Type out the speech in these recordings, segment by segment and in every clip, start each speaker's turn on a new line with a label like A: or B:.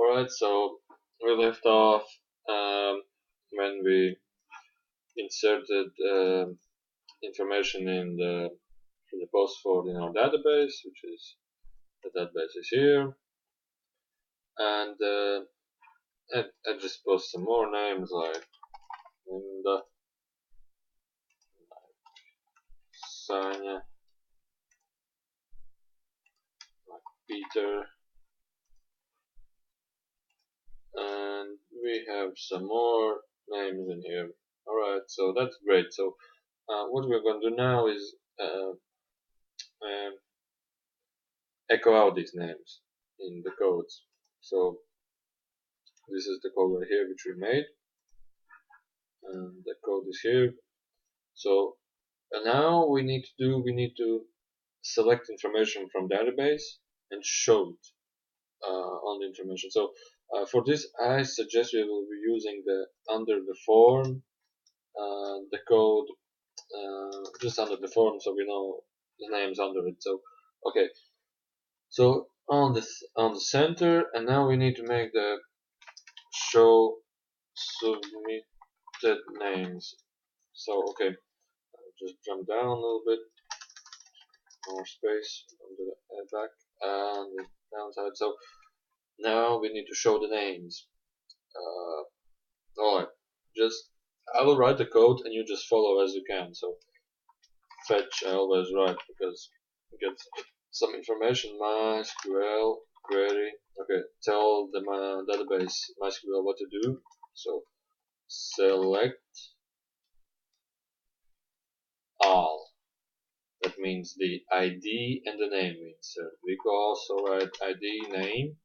A: Alright, so we left off when we inserted information in the post for in our database, which is the database is here, and I just post some more names like Linda, Sanya, like Peter, and we have some more names in here. Alright, so that's great. So what we're going to do now is echo out these names in the codes. So this is the code right here which we made, and the code is here. So now we need to select information from database and show it on the information. So for this, I suggest we will be using the under the form the code just under the form, so we know the names under it. So okay, so on the center, and now we need to make the show submitted names. So okay, I'll just jump down a little bit, more space on the back and the downside. So now we need to show the names. Alright, just I will write the code and you just follow as you can. So fetch I always write because it gets some information. MySQL query. Okay, tell the database MySQL what to do. So select all. That means the ID and the name we insert. We can also write ID name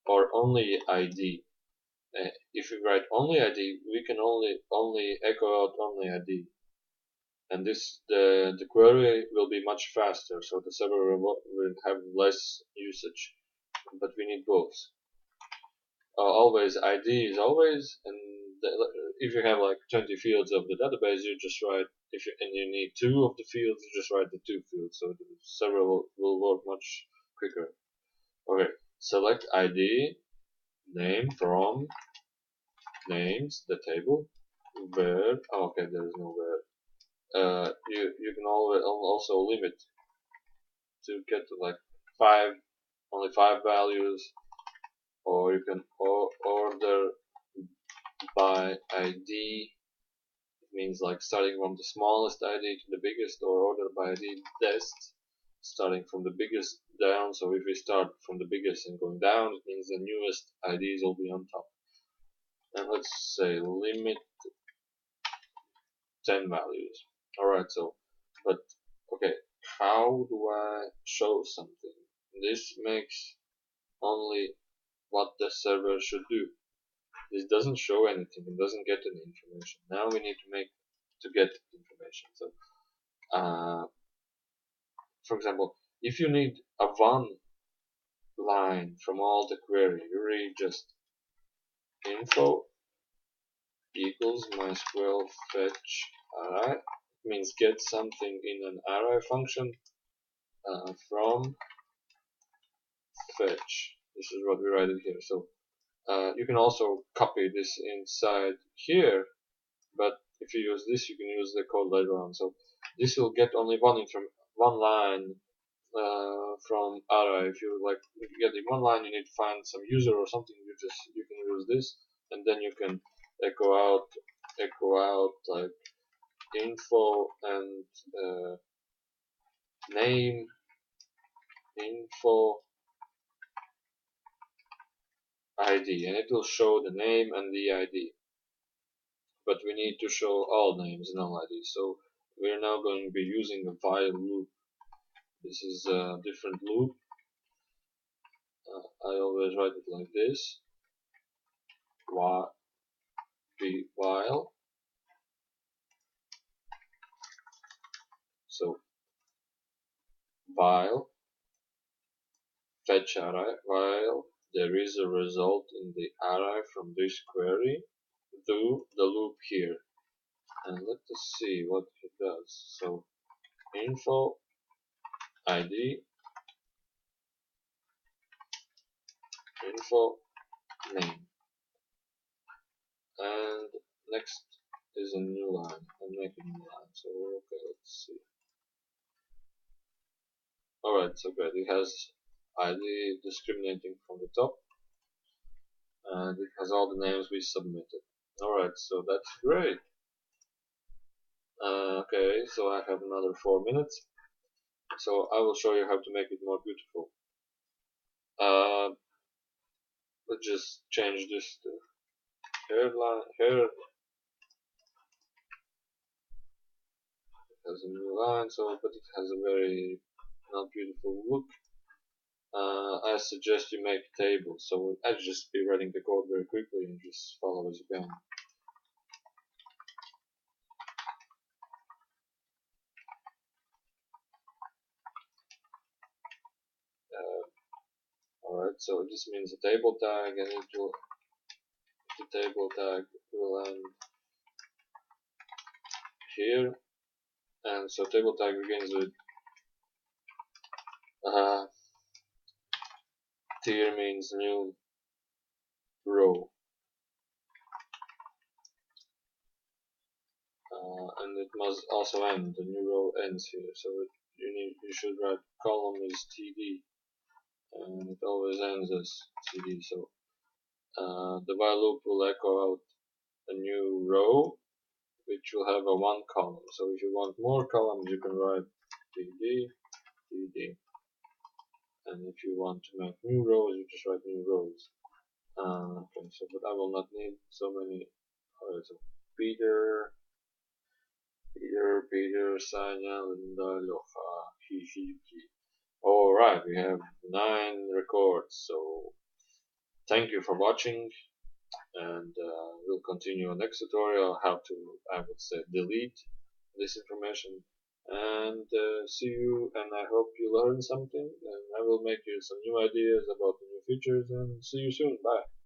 A: or only ID. If we write only ID, we can only echo out only ID, and the query will be much faster. So the server will have less usage, but we need both. Always ID is always, and if you have like 20 fields of the database, you just write and you need 2 of the fields, you just write the 2 fields. So the server will work much quicker. Okay, select ID name from names, the table, where okay, there is no where. You can also limit to get to like only 5 values, or you can order by ID. It means like starting from the smallest ID to the biggest, or order by ID best, starting from the biggest down. So if we start from the biggest and going down, it means the newest IDs will be on top. And let's say limit 10 values. Alright, so, but, okay, how do I show something? This makes only what the server should do. This doesn't show anything, it doesn't get any information. Now we need to get information. So, for example, if you need a one line from all the query, you read just info equals MySQL fetch array. It means get something in an array function from fetch. This is what we write it here. So you can also copy this inside here, but if you use this, you can use the code later on. So this will get only one line from array. If you get in one line, you need to find some user or something. You can use this, and then you can echo out like info and name, info, ID, and it will show the name and the ID. But we need to show all names and all IDs. So we're now going to be using a while loop. This is a different loop. I always write it like this. While so while fetch array, while there is a result in the array from this query, do the loop here, and let us see what it does. So info ID info name. And next is a new line. I'm making a new line. So okay, let's see. Alright, so good. It has ID discriminating from the top, and it has all the names we submitted. Alright, so that's great. Okay, so I have another 4 minutes. So I will show you how to make it more beautiful. Let's just change this to hairline. Hair has a new line, so but it has a very not beautiful look. I suggest you make a table, so I'll just be writing the code very quickly and just follow as you can. Alright, so this means a table tag, and it will, the table tag will end here, and so table tag begins with tier means new row, and it must also end. The new row ends here, so you should write column is td, and it always ends as td. So the while loop will echo out a new row, which will have a one column. So if you want more columns, you can write td, td. And if you want to make new rows, you just write new rows. Okay, so but I will not need so many. Alright, so Peter, Sanya, Linda, Locha, Hi. Alright, we have 9 records. So thank you for watching, and we'll continue on next tutorial how to, I would say, delete this information. And see you, and I hope you learned something, and I will make you some new ideas about the new features, and see you soon. Bye.